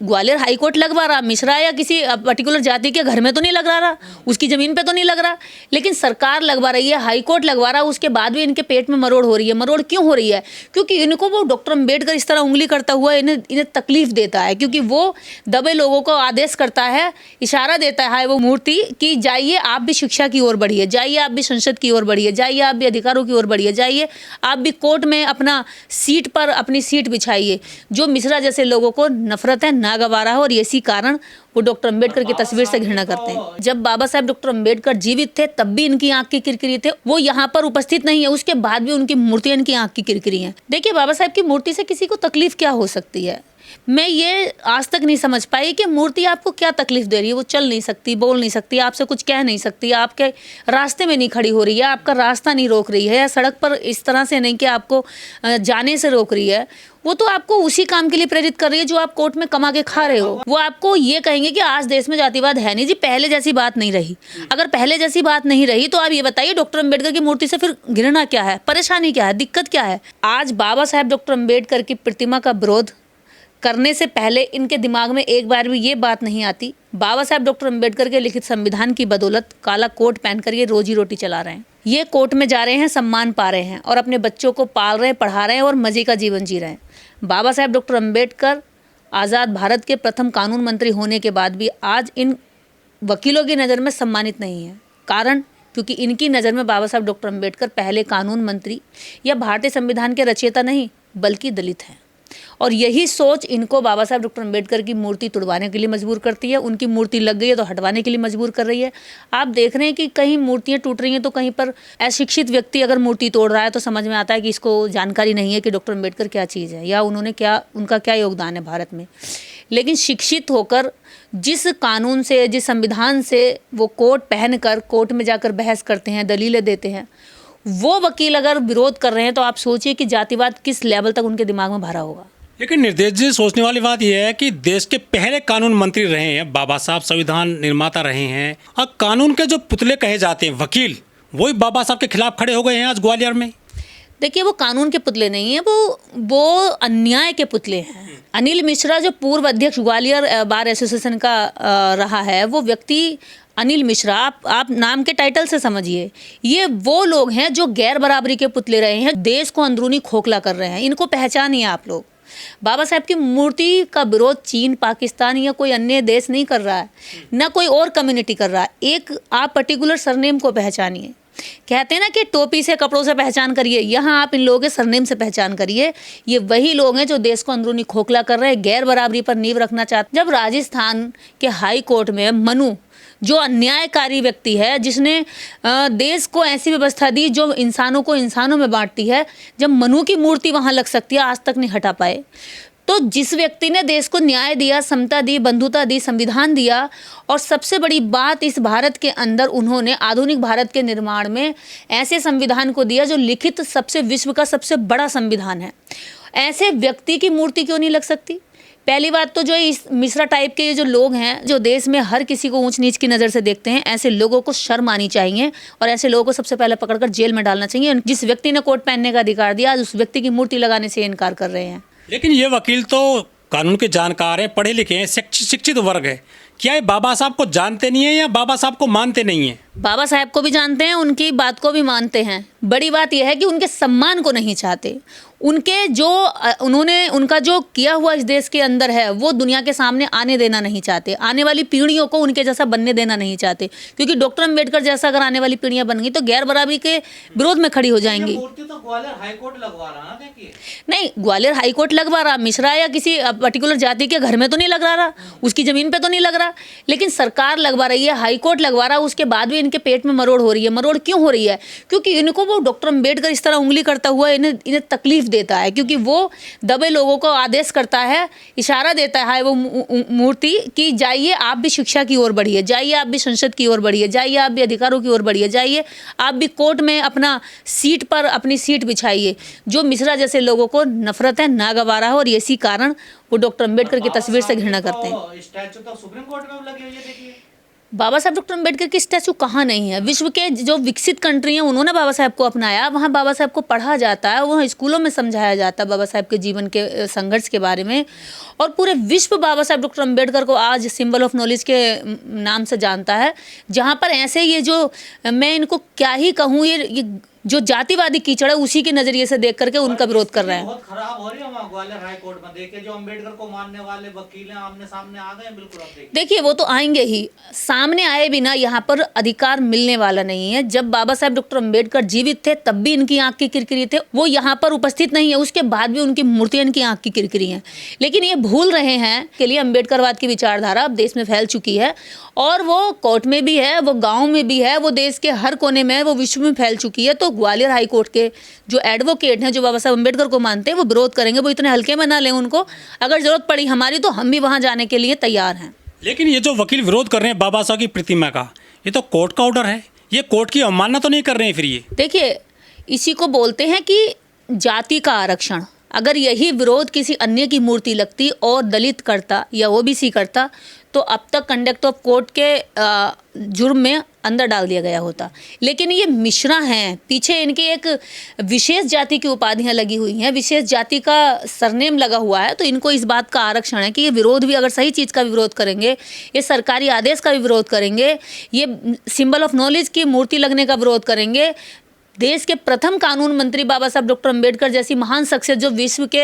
Gwalior high court लगवा रहा, मिश्रा या किसी पर्टिकुलर जाति के घर में तो नहीं लग रहा, उसकी ज़मीन पे तो नहीं लग रहा, लेकिन सरकार लगवा रही है, हाईकोर्ट लगवा रहा, उसके बाद भी इनके पेट में मरोड़ हो रही है। मरोड़ क्यों हो रही है? क्योंकि इनको वो डॉक्टर अम्बेडकर इस तरह उंगली करता हुआ इन्हें तकलीफ देता है, क्योंकि वो दबे लोगों को आदेश करता है, इशारा देता है वो मूर्ति कि जाइए आप भी शिक्षा की ओर बढ़िए, जाइए आप भी संसद की ओर बढ़िए, जाइए आप भी अधिकारों की ओर बढ़िए, जाइए आप भी कोर्ट में अपना सीट पर अपनी सीट बिछाइए। जो मिश्रा जैसे लोगों को नफरत है, ना गवारा है, और इसी कारण वो डॉक्टर अम्बेडकर की तस्वीर से घृणा करते हैं। जब बाबा साहब डॉक्टर अम्बेडकर जीवित थे तब भी इनकी आंख की किरकिरी थे, वो यहाँ पर उपस्थित नहीं है, उसके बाद भी उनकी मूर्तियां इनकी आंख की किरकिरी हैं। देखिए, बाबा साहब की मूर्ति से किसी को तकलीफ क्या हो सकती है, मैं ये आज तक नहीं समझ पाई कि मूर्ति आपको क्या तकलीफ दे रही है। वो चल नहीं सकती, बोल नहीं सकती, आपसे कुछ कह नहीं सकती, आपके रास्ते में नहीं खड़ी हो रही है, आपका रास्ता नहीं रोक रही है, या सड़क पर इस तरह से नहीं कि आपको जाने से रोक रही है। वो तो आपको उसी काम के लिए प्रेरित कर रही है जो आप कोर्ट में कमा के खा रहे हो। वो आपको ये कहेंगे कि आज देश में जातिवाद है नहीं जी, पहले जैसी बात नहीं रही। अगर पहले जैसी बात नहीं रही तो आप ये बताइए डॉक्टर अम्बेडकर की मूर्ति से फिर घृणा क्या है, परेशानी क्या है, दिक्कत क्या है? आज बाबा साहब डॉक्टर अम्बेडकर की प्रतिमा का विरोध करने से पहले इनके दिमाग में एक बार भी ये बात नहीं आती, बाबा साहब डॉक्टर अम्बेडकर के लिखित संविधान की बदौलत काला कोट पहनकर ये रोजी रोटी चला रहे हैं। ये कोर्ट में जा रहे हैं, सम्मान पा रहे हैं और अपने बच्चों को पाल रहे हैं, पढ़ा रहे हैं और मजे का जीवन जी रहे हैं। बाबा साहब डॉक्टर अम्बेडकर आज़ाद भारत के प्रथम कानून मंत्री होने के बाद भी आज इन वकीलों की नज़र में सम्मानित नहीं है। कारण, क्योंकि इनकी नज़र में बाबा साहब डॉक्टर अम्बेडकर पहले कानून मंत्री या भारतीय संविधान के रचयिता नहीं बल्कि दलित हैं, और यही सोच इनको बाबा साहब डॉक्टर अम्बेडकर की मूर्ति तुड़वाने के लिए मजबूर करती है। उनकी मूर्ति लग गई है तो हटवाने के लिए मजबूर कर रही है। आप देख रहे हैं कि कहीं मूर्तियां टूट रही हैं तो कहीं पर अशिक्षित व्यक्ति अगर मूर्ति तोड़ रहा है तो समझ में आता है कि इसको जानकारी नहीं है कि डॉक्टर अम्बेडकर क्या चीज़ है या उनका क्या योगदान है भारत में। लेकिन शिक्षित होकर जिस कानून से, जिस संविधान से वो कोट पहनकर कोर्ट में जाकर बहस करते हैं, दलीलें देते हैं, वो वकील अगर विरोध कर रहे हैं तो आप सोचिए कि जातिवाद किस लेवल तक उनके दिमाग में भरा होगा। लेकिन निर्देश जी, सोचने वाली बात यह है कि देश के पहले कानून मंत्री रहे हैं बाबा साहब, संविधान निर्माता रहे हैं, और कानून के जो पुतले कहे जाते हैं वकील, वही बाबा साहब के खिलाफ खड़े हो गए हैं आज ग्वालियर में। देखिए, वो कानून के पुतले नहीं है, वो अन्याय के पुतले हैं। अनिल मिश्रा जो पूर्व अध्यक्ष ग्वालियर बार एसोसिएशन का रहा है, वो व्यक्ति अनिल मिश्रा, आप नाम के टाइटल से समझिए, ये वो लोग हैं जो गैर बराबरी के पुतले रहे हैं, देश को अंदरूनी खोखला कर रहे हैं। इनको पहचानिए आप लोग। बाबा साहब की मूर्ति का विरोध चीन, पाकिस्तान या कोई अन्य देश नहीं कर रहा है, ना कोई और कम्युनिटी कर रहा है। एक आप पर्टिकुलर सरनेम को पहचानिए। कहते हैं ना कि टोपी से, कपड़ों से पहचान करिए, यहाँ आप इन लोगों के सरनेम से पहचान करिए। ये वही लोग हैं जो देश को अंदरूनी खोखला कर रहे हैं, गैर बराबरी पर नींव रखना चाहते। जब राजस्थान के हाई कोर्ट में मनु, जो अन्यायकारी व्यक्ति है, जिसने देश को ऐसी व्यवस्था दी जो इंसानों को इंसानों में बांटती है, जब मनु की मूर्ति वहाँ लग सकती है, आज तक नहीं हटा पाए। तो जिस व्यक्ति ने देश को न्याय दिया, समता दी, बंधुता दी, संविधान दिया, और सबसे बड़ी बात, इस भारत के अंदर उन्होंने आधुनिक भारत के निर्माण में ऐसे संविधान को दिया जो लिखित सबसे विश्व का सबसे बड़ा संविधान है, ऐसे व्यक्ति की मूर्ति क्यों नहीं लग सकती? पहली बात तो जो इस मिश्रा टाइप के जो लोग हैं, जो देश में हर किसी को ऊंच नीच की नज़र से देखते हैं, ऐसे लोगों को शर्म आनी चाहिए और ऐसे लोगों को सबसे पहले पकड़कर जेल में डालना चाहिए। जिस व्यक्ति ने कोट पहनने का अधिकार दिया, आज उस व्यक्ति की मूर्ति लगाने से इनकार कर रहे हैं। लेकिन ये वकील तो कानून के जानकार हैं, पढ़े लिखे हैं, शिक्षित वर्ग है। क्या ये बाबा साहब को जानते नहीं है या बाबा साहब को मानते नहीं है? बाबा साहब को भी जानते हैं, उनकी बात को भी मानते हैं। बड़ी बात यह है कि उनके सम्मान को नहीं चाहते। उनका जो किया हुआ इस देश के अंदर है वो दुनिया के सामने आने देना नहीं चाहते। आने वाली पीढ़ियों को उनके जैसा बनने देना नहीं चाहते, क्योंकि डॉक्टर अम्बेडकर जैसा अगर आने वाली पीढ़ियां बन गई तो गैर बराबरी के विरोध में खड़ी हो जाएंगी। मूर्ति तो ग्वालियर हाईकोर्ट लगवा रहा, देखिए। नहीं, ग्वालियर हाईकोर्ट लगवा रहा, मिश्रा या किसी पर्टिकुलर जाति के घर में तो नहीं लग रहा, उसकी ज़मीन पे तो नहीं लग रहा, लेकिन सरकार लगवा रही है, हाईकोर्ट लगवा रहा, उसके बाद भी इनके पेट में मरोड़ हो रही है। मरोड़ क्यों हो रही है? क्योंकि इनको वो डॉक्टर अम्बेडकर इस तरह उंगली करता हुआ इन्हें तकलीफ देता है, क्योंकि वो दबे लोगों को आदेश करता है, इशारा देता है वो मूर्ति कि जाइए आप भी शिक्षा की ओर बढ़िए, जाइए आप भी संसद की ओर बढ़िए, जाइए आप भी अधिकारों की ओर बढ़िए, जाइए आप भी कोर्ट में अपना सीट पर अपनी सीट बिछाइए। जो मिश्रा जैसे लोगों को नफरत है, ना गवारा है, और इसी कारण वो डॉक्टर अम्बेडकर की तस्वीर से घृणा करते हैं। स्टैचू तो सुप्रीम कोर्ट में लगी हुई है, देखिए। बाबा साहब डॉक्टर अम्बेडकर की स्टैचू कहाँ नहीं है। विश्व के जो विकसित कंट्री हैं उन्होंने बाबा साहब को अपनाया, वहाँ बाबा साहब को पढ़ा जाता है, वहाँ स्कूलों में समझाया जाता है बाबा साहब के जीवन के संघर्ष के बारे में, और पूरे विश्व बाबा साहब डॉक्टर अम्बेडकर को आज सिंबल ऑफ नॉलेज के नाम से जानता है। जहाँ पर ऐसे ये जो मैं इनको क्या ही कहूँ, ये जो जातिवादी कीचड़ है उसी के नजरिए से देख करके उनका विरोध कर रहे हैं। बहुत खराब हो रही है वहाँ ग्वालियर हाई कोर्ट में, देखिए जो अम्बेडकर को मानने वाले वकील हैं आमने सामने आ गए हैं, बिल्कुल। अब देखिए वो तो आएंगे ही, सामने आए बिना यहाँ पर अधिकार मिलने वाला नहीं है। जब बाबा साहब डॉक्टर अम्बेडकर जीवित थे तब भी इनकी आंख की किरकिरी थे, वो यहाँ पर उपस्थित नहीं है, उसके बाद भी उनकी मूर्तियां इनकी आंख की किरकिरी हैं। लेकिन ये भूल रहे हैं के लिए अम्बेडकरवाद की विचारधारा अब देश में फैल चुकी है, और वो कोर्ट में भी है, वो गाँव में भी है, वो देश के हर कोने में है, वो विश्व में फैल चुकी है। तो ग्वालियर हाई कोर्ट के जो एडवोकेट हैं, जो बाबा साहब अम्बेडकर को मानते हैं, वो विरोध करेंगे। वो इतने हल्के में ना लें उनको, अगर जरूरत पड़ी हमारी तो हम भी वहां जाने के लिए तैयार हैं। लेकिन ये जो वकील विरोध कर रहे हैं बाबा साहब की प्रतिमा का, ये तो कोर्ट का ऑर्डर है, ये कोर्ट की अवमानना तो नहीं कर रहे हैं फिर ये? देखिए इसी को बोलते हैं कि जाति का आरक्षण। अगर यही विरोध किसी अन्य की मूर्ति लगती और दलित करता या ओबीसी करता तो अब तक कंडक्ट ऑफ कोर्ट के जुर्म में अंदर डाल दिया गया होता। लेकिन ये मिश्रा हैं, पीछे इनके एक विशेष जाति की उपाधियां लगी हुई हैं, विशेष जाति का सरनेम लगा हुआ है, तो इनको इस बात का आरक्षण है कि ये विरोध भी अगर सही चीज़ का भी विरोध करेंगे, ये सरकारी आदेश का भी विरोध करेंगे, ये सिंबल ऑफ नॉलेज की मूर्ति लगने का विरोध करेंगे। देश के प्रथम कानून मंत्री बाबा साहब डॉक्टर अम्बेडकर जैसी महान शख्सियत जो विश्व के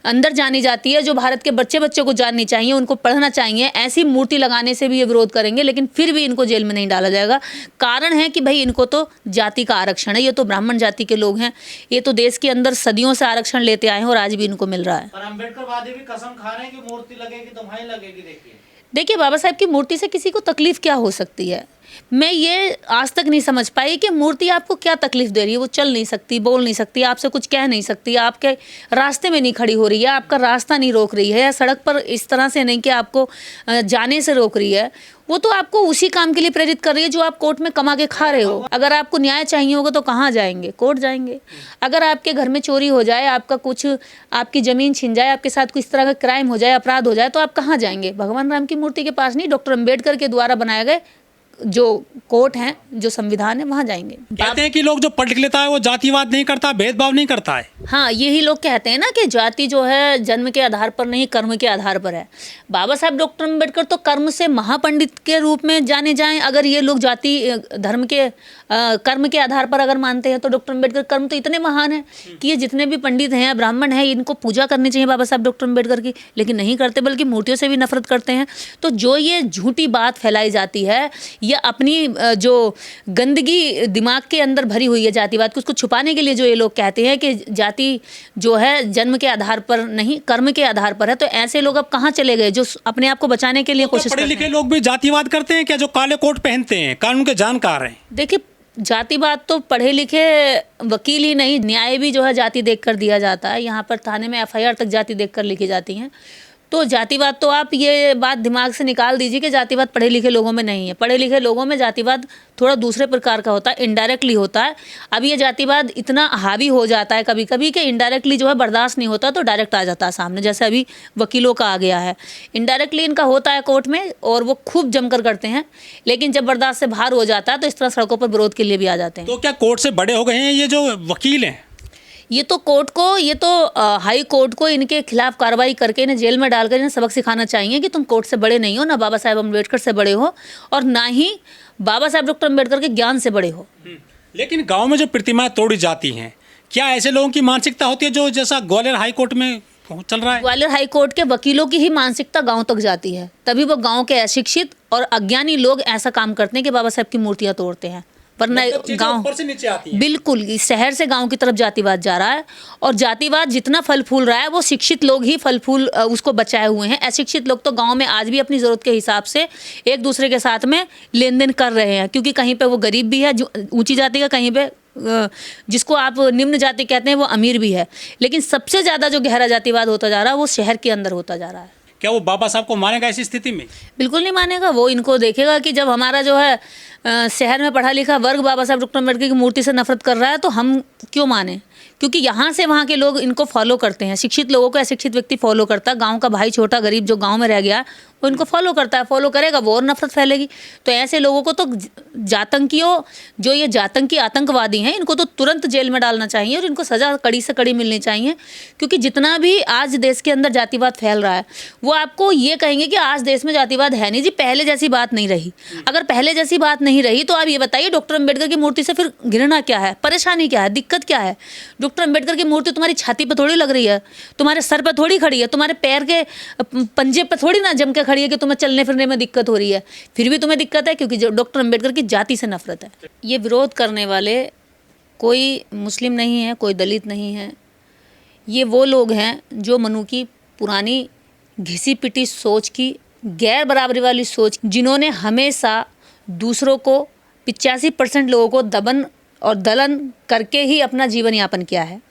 अंदर जानी जाती है, जो भारत के बच्चे बच्चों को जाननी चाहिए, उनको पढ़ना चाहिए, ऐसी मूर्ति लगाने से भी ये विरोध करेंगे। लेकिन फिर भी इनको जेल में नहीं डाला जाएगा। कारण है कि भाई इनको तो जाति का आरक्षण है, ये तो ब्राह्मण जाति के लोग हैं, ये तो देश के अंदर सदियों से आरक्षण लेते आए हैं और आज भी इनको मिल रहा है। और अम्बेडकरवादी भी कसम खा रहे हैं कि मूर्ति लगेगी तो वहीं लगेगी। देखिए बाबा साहब की मूर्ति से किसी को तकलीफ क्या हो सकती है, मैं ये आज तक नहीं समझ पाई कि मूर्ति आपको क्या तकलीफ दे रही है। वो चल नहीं सकती, बोल नहीं सकती, आपसे कुछ कह नहीं सकती, आपके रास्ते में नहीं खड़ी हो रही है, आपका रास्ता नहीं रोक रही है, या सड़क पर इस तरह से नहीं कि आपको जाने से रोक रही है। वो तो आपको उसी काम के लिए प्रेरित कर रही है जो आप कोर्ट में कमा के खा रहे हो। अगर आपको न्याय चाहिए होगा तो कहाँ जाएंगे? कोर्ट जाएंगे। अगर आपके घर में चोरी हो जाए, आपका कुछ आपकी ज़मीन छिन जाए, आपके साथ कुछ तरह का क्राइम हो जाए, अपराध हो जाए, तो आप कहाँ जाएंगे? भगवान राम की मूर्ति के पास नहीं, डॉक्टर अम्बेडकर के द्वारा बनाए गए जो कोर्ट हैं, जो संविधान है, वहाँ जाएंगे। कहते हैं कि लोग जो पढ़ लिख लेता है वो जातिवाद नहीं करता, भेदभाव नहीं करता है। हाँ, यही लोग कहते हैं ना कि जाति जो है जन्म के आधार पर नहीं, कर्म के आधार पर है। बाबा साहब डॉक्टर अम्बेडकर तो कर्म से महापंडित के रूप में जाने जाएं। अगर ये लोग जाति धर्म के कर्म के आधार पर अगर मानते हैं तो डॉक्टर अम्बेडकर कर्म तो इतने महान है कि ये जितने भी पंडित हैं, ब्राह्मण हैं, इनको पूजा करनी चाहिए बाबा साहब डॉक्टर अम्बेडकर की, लेकिन नहीं करते, बल्कि मूर्तियों से भी नफरत करते हैं। तो जो ये झूठी बात फैलाई जाती है, या अपनी जो गंदगी दिमाग के अंदर भरी हुई है जातिवाद को, उसको छुपाने के लिए जो ये लोग कहते हैं कि जाति जो है जन्म के आधार पर नहीं, कर्म के आधार पर है, तो ऐसे लोग अब कहाँ चले गए जो अपने आप को बचाने के लिए कोशिश करते हैं? पढ़े लिखे लोग भी जातिवाद करते हैं क्या, जो काले कोट पहनते हैं, कानून के जानकार हैं? देखिए जातिवाद तो पढ़े लिखे वकील ही नहीं, न्याय भी जो है जाति देखकर दिया जाता है। यहाँ पर थाने में एफआईआर तक जाति देखकर लिखी जाती हैं। तो जातिवाद तो आप ये बात दिमाग से निकाल दीजिए कि जातिवाद पढ़े लिखे लोगों में नहीं है। पढ़े लिखे लोगों में जातिवाद थोड़ा दूसरे प्रकार का होता है, इनडायरेक्टली होता है। अब ये जातिवाद इतना हावी हो जाता है कभी कभी कि इनडायरेक्टली जो है बर्दाश्त नहीं होता, तो डायरेक्ट आ जाता है सामने, जैसे अभी वकीलों का आ गया है। इनडायरेक्टली इनका होता है कोर्ट में और वो खूब जमकर करते हैं, लेकिन जब बर्दाश्त से बाहर हो जाता है तो इस तरह सड़कों पर विरोध के लिए भी आ जाते हैं। तो क्या कोर्ट से बड़े हो गए हैं ये जो वकील हैं? ये तो कोर्ट को, ये तो हाई कोर्ट को इनके खिलाफ कार्रवाई करके इन्हें जेल में डालकर इन्हें सबक सिखाना चाहिए कि तुम कोर्ट से बड़े नहीं हो, ना बाबा साहेब अम्बेडकर से बड़े हो, और ना ही बाबा साहेब डॉक्टर अम्बेडकर के ज्ञान से बड़े हो। लेकिन गांव में जो प्रतिमाएं तोड़ी जाती हैं, क्या ऐसे लोगों की मानसिकता होती है जो जैसा ग्वालियर हाई कोर्ट में चल रहा है? ग्वालियर हाई कोर्ट के वकीलों की ही मानसिकता गांव तक जाती है, तभी वो गांव के अशिक्षित और अज्ञानी लोग ऐसा काम करते हैं कि बाबा साहब की मूर्तियां तोड़ते हैं। वरना गांव ऊपर से नीचे आती है। बिल्कुल शहर से गांव की तरफ जातिवाद जा रहा है, और जातिवाद जितना फल फूल रहा है वो शिक्षित लोग ही फल फूल उसको बचाए हुए हैं। अशिक्षित लोग तो गांव में आज भी अपनी ज़रूरत के हिसाब से एक दूसरे के साथ में लेन देन कर रहे हैं, क्योंकि कहीं पे वो गरीब भी है जो ऊंची जाति का, कहीं पे जिसको आप निम्न जाति कहते हैं वो अमीर भी है। लेकिन सबसे ज़्यादा जो गहरा जातिवाद होता जा रहा है वो शहर के अंदर होता जा रहा है। क्या वो बाबा साहब को मानेगा ऐसी स्थिति में? बिल्कुल नहीं मानेगा। वो इनको देखेगा कि जब हमारा जो है शहर में पढ़ा लिखा वर्ग बाबा साहब डॉक्टर अम्बेडकर की मूर्ति से नफरत कर रहा है, तो हम क्यों माने? क्योंकि यहाँ से वहाँ के लोग इनको फॉलो करते हैं। शिक्षित लोगों को अशिक्षित व्यक्ति फॉलो करता है। गांव का भाई छोटा गरीब जो गांव में रह गया वो इनको फॉलो करता है, फॉलो करेगा वो और नफरत फैलेगी। तो ऐसे लोगों को तो जातंकियों, जो ये जातंकी आतंकवादी हैं, इनको तो तुरंत जेल में डालना चाहिए और इनको सज़ा कड़ी से कड़ी मिलनी चाहिए। क्योंकि जितना भी आज देश के अंदर जातिवाद फैल रहा है, वो आपको ये कहेंगे कि आज देश में जातिवाद है नहीं जी, पहले जैसी बात नहीं रही। अगर पहले जैसी बात नहीं रही तो आप ये बताइए डॉक्टर अम्बेडकर की मूर्ति से फिर घृणा क्या है, परेशानी क्या है, दिक्कत क्या है? डॉक्टर अम्बेडकर की मूर्ति तुम्हारी छाती पर थोड़ी लग रही है, तुम्हारे सर पर थोड़ी खड़ी है, तुम्हारे पैर के पंजे पर थोड़ी ना जम के खड़ी है कि तुम्हें चलने फिरने में दिक्कत हो रही है। फिर भी तुम्हें दिक्कत है क्योंकि जो डॉक्टर अम्बेडकर की जाति से नफरत है। ये विरोध करने वाले कोई मुस्लिम नहीं है, कोई दलित नहीं है। ये वो लोग हैं जो मनु की पुरानी घिसी पिटी सोच की, गैर बराबरी वाली सोच, जिन्होंने हमेशा दूसरों को 85% लोगों को दबन और दलन करके ही अपना जीवन यापन किया है।